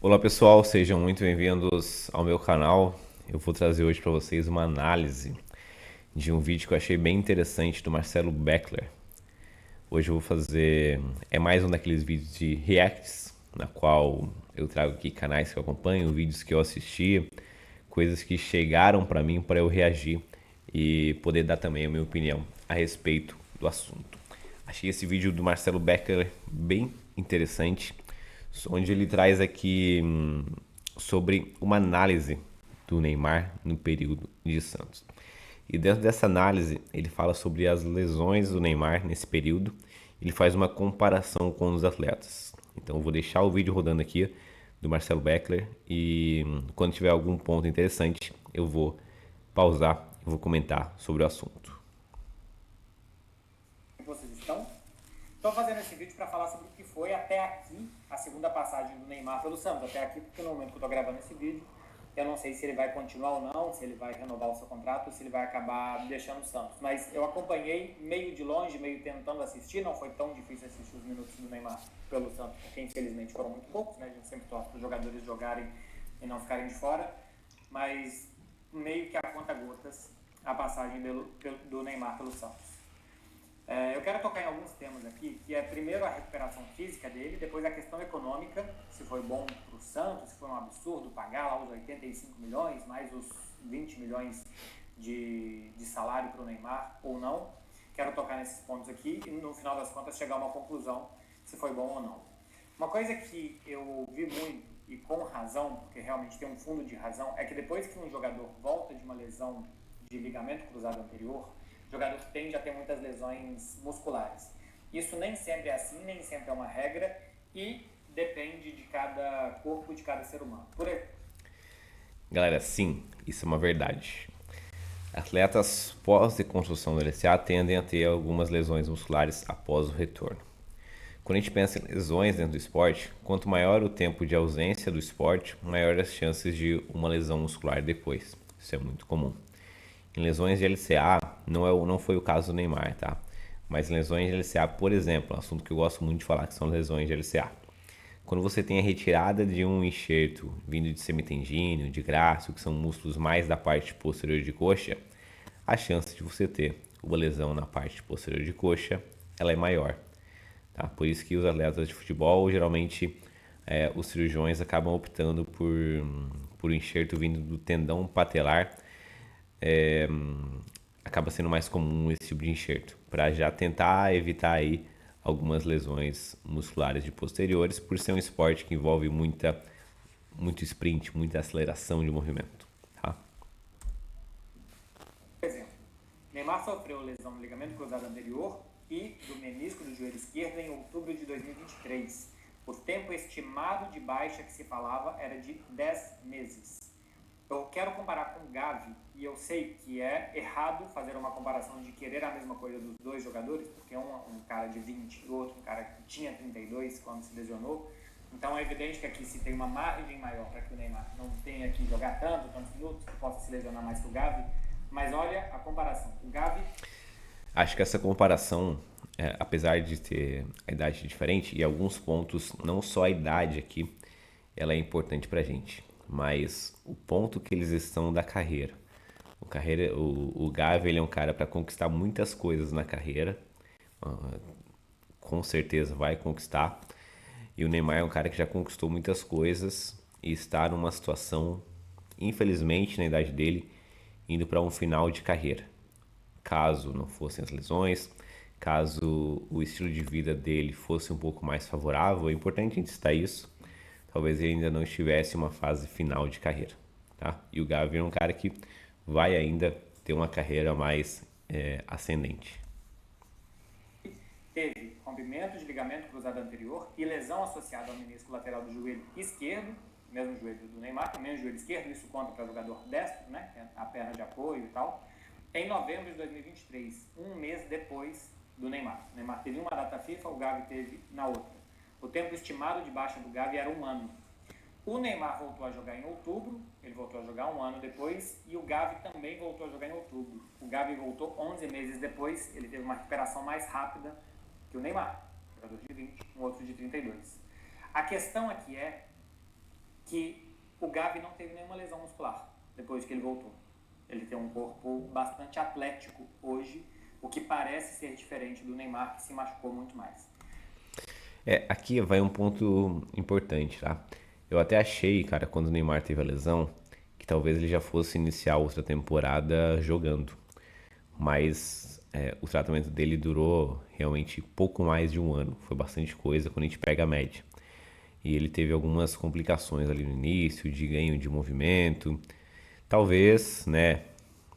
Olá pessoal, sejam muito bem-vindos ao meu canal. Eu vou trazer hoje para vocês uma análise de um vídeo que eu achei bem interessante do Marcelo Beckler. Hoje eu vou fazer, é mais um daqueles vídeos de reacts, na qual eu trago aqui canais que eu acompanho, vídeos que eu assisti, coisas que chegaram para mim para eu reagir e poder dar também a minha opinião a respeito do assunto. Achei esse vídeo do Marcelo Beckler bem interessante, onde ele traz aqui sobre uma análise do Neymar no período de Santos. E dentro dessa análise, ele fala sobre as lesões do Neymar nesse período. Ele faz uma comparação com os atletas. Então, eu vou deixar o vídeo rodando aqui do Marcelo Beckler e quando tiver algum ponto interessante, eu vou pausar e vou comentar sobre o assunto. Vocês estão? Estou fazendo esse vídeo para falar sobre o que foi até aqui a segunda passagem do Neymar pelo Santos. Até aqui, porque no momento que eu estou gravando esse vídeo, eu não sei se ele vai continuar ou não, se ele vai renovar o seu contrato ou se ele vai acabar deixando o Santos. Mas eu acompanhei meio de longe, meio tentando assistir. Não foi tão difícil assistir os minutos do Neymar pelo Santos, porque infelizmente foram muito poucos, né? A gente sempre torce para os jogadores jogarem e não ficarem de fora. Mas meio que a conta-gotas a passagem do Neymar pelo Santos. Eu quero tocar em alguns temas aqui, que é primeiro a recuperação física dele, depois a questão econômica, se foi bom para o Santos, se foi um absurdo pagar lá os 85 milhões, mais os 20 milhões de salário para o Neymar ou não. Quero tocar nesses pontos aqui e no final das contas chegar a uma conclusão se foi bom ou não. Uma coisa que eu vi muito e com razão, porque realmente tem um fundo de razão, é que depois que um jogador volta de uma lesão de ligamento cruzado anterior, o jogador tende a ter muitas lesões musculares. Isso nem sempre é assim, nem sempre é uma regra e depende de cada corpo, de cada ser humano. Por aí. Galera, sim, isso é uma verdade. Atletas pós-reconstrução do LCA tendem a ter algumas lesões musculares após o retorno. Quando a gente pensa em lesões dentro do esporte, quanto maior o tempo de ausência do esporte, maior as chances de uma lesão muscular depois. Isso é muito comum. Em lesões de LCA, não foi o caso do Neymar, tá? Mas em lesões de LCA, por exemplo, um assunto que eu gosto muito de falar, que são lesões de LCA. Quando você tem a retirada de um enxerto vindo de semitendíneo, de grácil, que são músculos mais da parte posterior de coxa, a chance de você ter uma lesão na parte posterior de coxa, ela é maior. Tá? Por isso que os atletas de futebol, geralmente, os cirurgiões acabam optando por um enxerto vindo do tendão patelar, acaba sendo mais comum esse tipo de enxerto, para já tentar evitar aí algumas lesões musculares de posteriores, por ser um esporte que envolve muito sprint, muita aceleração de movimento. Tá? Por exemplo, Neymar sofreu lesão no ligamento cruzado anterior e do menisco do joelho esquerdo em outubro de 2023. O tempo estimado de baixa que se falava era de 10 meses. Eu quero comparar com o Gavi, e eu sei que é errado fazer uma comparação de querer a mesma coisa dos dois jogadores, porque um cara de 20 e o outro um cara que tinha 32 quando se lesionou. Então é evidente que aqui se tem uma margem maior para que o Neymar não tenha que jogar tantos minutos, que possa se lesionar mais que o Gavi. Mas olha a comparação. O Gavi. Acho que essa comparação, apesar de ter a idade diferente, e alguns pontos, não só a idade aqui, ela é importante pra gente, mas o ponto que eles estão da carreira. O Gavi, ele é um cara para conquistar muitas coisas na carreira, com certeza vai conquistar. E o Neymar é um cara que já conquistou muitas coisas e está numa situação, infelizmente, na idade dele, indo para um final de carreira. Caso não fossem as lesões, caso o estilo de vida dele fosse um pouco mais favorável, é importante a gente citar isso. Talvez ele ainda não estivesse em uma fase final de carreira, tá? E o Gavi é um cara que vai ainda ter uma carreira mais ascendente. Teve rompimento de ligamento cruzado anterior e lesão associada ao menisco lateral do joelho esquerdo, mesmo joelho do Neymar, também o joelho esquerdo, isso conta para jogador destro, né? A perna de apoio e tal. Em novembro de 2023, um mês depois do Neymar. O Neymar teve uma data FIFA, o Gavi teve na outra. O tempo estimado de baixa do Gavi era 1 ano. O Neymar voltou a jogar em outubro, ele voltou a jogar 1 ano depois, e o Gavi também voltou a jogar em outubro. O Gavi voltou 11 meses depois, ele teve uma recuperação mais rápida que o Neymar, jogador de 20, um outro de 32. A questão aqui é que o Gavi não teve nenhuma lesão muscular depois que ele voltou. Ele tem um corpo bastante atlético hoje, o que parece ser diferente do Neymar, que se machucou muito mais. Aqui vai um ponto importante, tá? Eu até achei, cara, quando o Neymar teve a lesão, que talvez ele já fosse iniciar outra temporada jogando. Mas o tratamento dele durou realmente pouco mais de um ano. Foi bastante coisa quando a gente pega a média. E ele teve algumas complicações ali no início, de ganho de movimento. Talvez, né?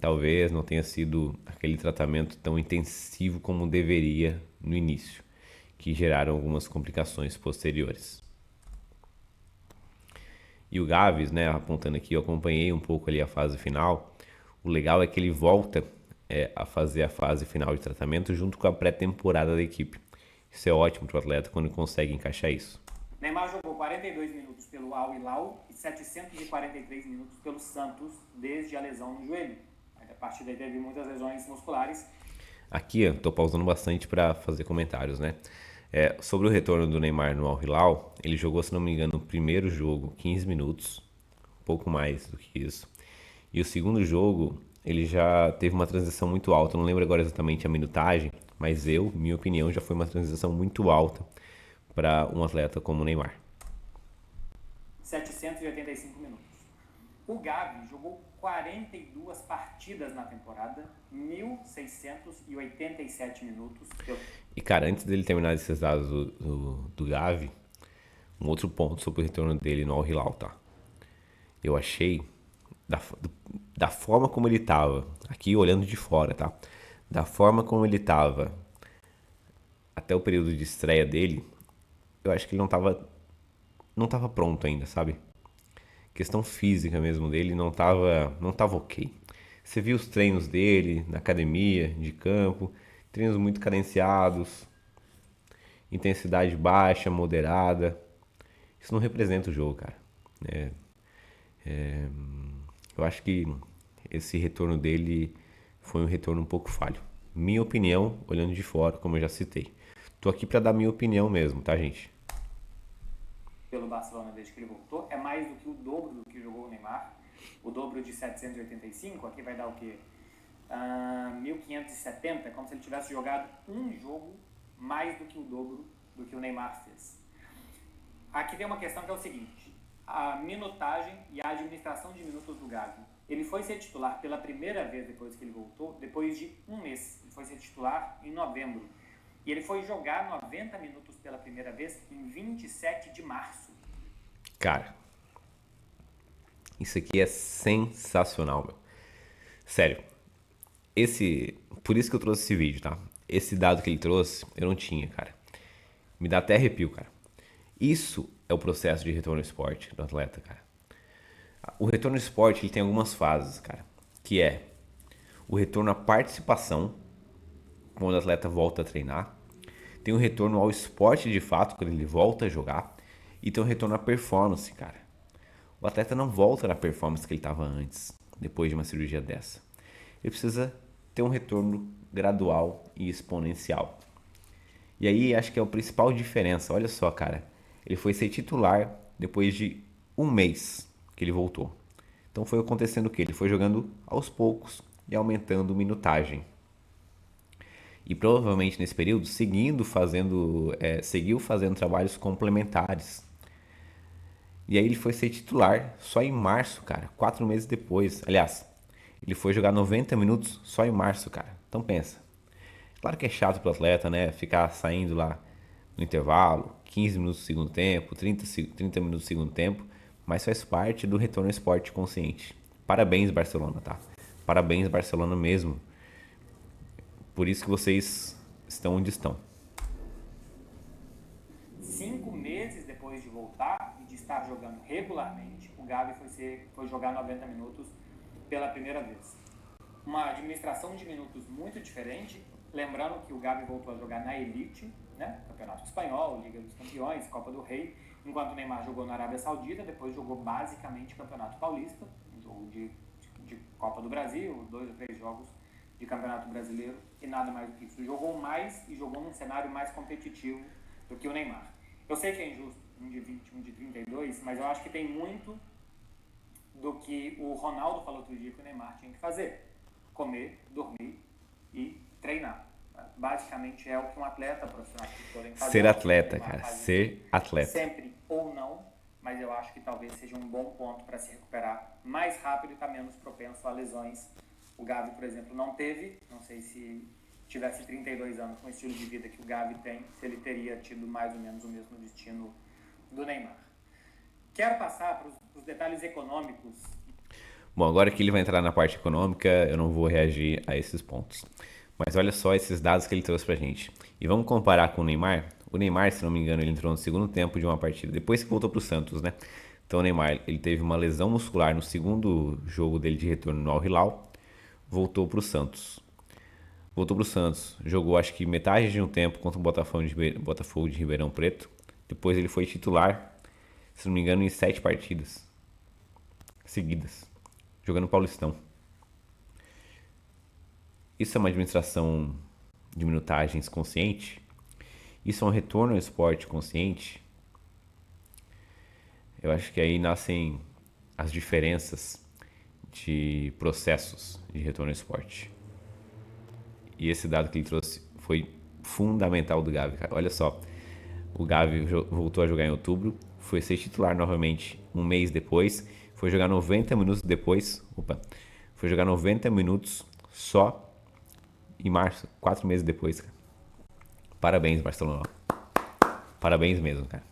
Talvez não tenha sido aquele tratamento tão intensivo como deveria no início, que geraram algumas complicações posteriores. E o Gavis, né, apontando aqui, eu acompanhei um pouco ali a fase final. O legal é que ele volta a fazer a fase final de tratamento junto com a pré-temporada da equipe. Isso é ótimo para o atleta quando consegue encaixar isso. Neymar jogou 42 minutos pelo Al Hilal e 743 minutos pelo Santos desde a lesão no joelho. A partir daí teve muitas lesões musculares. Aqui eu tô pausando bastante para fazer comentários, né? Sobre o retorno do Neymar no Al Hilal, ele jogou, se não me engano, no primeiro jogo 15 minutos, um pouco mais do que isso. E o segundo jogo, ele já teve uma transição muito alta, eu não lembro agora exatamente a minutagem, mas minha opinião, já foi uma transição muito alta para um atleta como o Neymar. 785 minutos. O Gavi jogou 42 partidas na temporada, 1.687 minutos. E cara, antes dele terminar esses dados do Gavi, um outro ponto sobre o retorno dele no Al Hilal, tá? Eu achei, da forma como ele tava, aqui olhando de fora, tá? Da forma como ele tava até o período de estreia dele, eu acho que ele não tava pronto ainda, sabe? Questão física mesmo dele não tava ok. Você viu os treinos dele na academia, de campo, treinos muito cadenciados, intensidade baixa, moderada. Isso não representa o jogo, cara. Eu acho que esse retorno dele foi um retorno um pouco falho. Minha opinião, olhando de fora, como eu já citei. Tô aqui pra dar minha opinião mesmo, tá, gente? Pelo Barcelona desde que ele voltou, é mais do que o dobro do que jogou o Neymar. O dobro de 785, aqui vai dar o quê? 1.570, como se ele tivesse jogado um jogo mais do que o dobro do que o Neymar fez. Aqui tem uma questão que é o seguinte: a minutagem e a administração de minutos do Gavi. Ele foi ser titular pela primeira vez depois que ele voltou, depois de um mês. Ele foi ser titular em novembro. E ele foi jogar 90 minutos pela primeira vez em 27 de março. Cara, isso aqui é sensacional, meu. Sério. Por isso que eu trouxe esse vídeo, tá? Esse dado que ele trouxe, eu não tinha, cara. Me dá até arrepio, cara. Isso é o processo de retorno ao esporte do atleta, cara. O retorno ao esporte, ele tem algumas fases, cara. Que é o retorno à participação, quando o atleta volta a treinar. Tem o retorno ao esporte de fato, quando ele volta a jogar. E tem o retorno à performance, cara. O atleta não volta na performance que ele estava antes, depois de uma cirurgia dessa. Ele precisa ter um retorno gradual e exponencial. E aí acho que é a principal diferença. Olha só, cara. Ele foi ser titular depois de um mês que ele voltou. Então foi acontecendo o quê? Ele foi jogando aos poucos e aumentando minutagem. E provavelmente nesse período seguiu fazendo trabalhos complementares. E aí ele foi ser titular só em março, cara. 4 meses depois. Aliás, ele foi jogar 90 minutos só em março, cara. Então pensa. Claro que é chato pro atleta, né? Ficar saindo lá no intervalo, 15 minutos do segundo tempo, 30 minutos do segundo tempo. Mas faz parte do retorno ao esporte consciente. Parabéns, Barcelona, tá? Parabéns, Barcelona mesmo. Por isso que vocês estão onde estão. 5 meses depois de voltar e de estar jogando regularmente, o Gavi foi jogar 90 minutos pela primeira vez. Uma administração de minutos muito diferente, lembrando que o Gavi voltou a jogar na Elite, né? Campeonato Espanhol, Liga dos Campeões, Copa do Rei, enquanto o Neymar jogou na Arábia Saudita, depois jogou basicamente Campeonato Paulista, um jogo de Copa do Brasil, 2 ou 3 jogos de Campeonato Brasileiro e nada mais do que isso. Jogou mais e jogou num cenário mais competitivo do que o Neymar. Eu sei que é injusto, um de 20, um de 32, mas eu acho que tem muito do que o Ronaldo falou outro dia que o Neymar tinha que fazer: comer, dormir e treinar. Basicamente é o que um atleta profissional tem que fazer. Ser atleta, cara. Ser atleta. Sempre ou não, mas eu acho que talvez seja um bom ponto para se recuperar mais rápido e estar menos propenso a lesões. O Gavi, por exemplo, não teve. Não sei se tivesse 32 anos com o estilo de vida que o Gavi tem, se ele teria tido mais ou menos o mesmo destino do Neymar. Quero passar para os detalhes econômicos. Bom, agora que ele vai entrar na parte econômica, eu não vou reagir a esses pontos. Mas olha só esses dados que ele trouxe pra gente. E vamos comparar com o Neymar. O Neymar, se não me engano, ele entrou no segundo tempo de uma partida, depois que voltou pro Santos, né? Então o Neymar, ele teve uma lesão muscular no segundo jogo dele de retorno no Al Hilal, voltou pro Santos. Jogou acho que metade de um tempo contra o Botafogo de Ribeirão Preto. Depois ele foi titular, se não me engano, em 7 partidas seguidas, jogando Paulistão. Isso é uma administração de minutagens consciente? Isso é um retorno ao esporte consciente? Eu acho que aí nascem as diferenças de processos de retorno ao esporte. E esse dado que ele trouxe foi fundamental do Gavi, cara. Olha só, o Gavi voltou a jogar em outubro, foi ser titular novamente um mês depois, foi jogar 90 minutos depois, foi jogar 90 minutos só em março, 4 meses depois, cara. Parabéns, Barcelona. Parabéns mesmo, cara.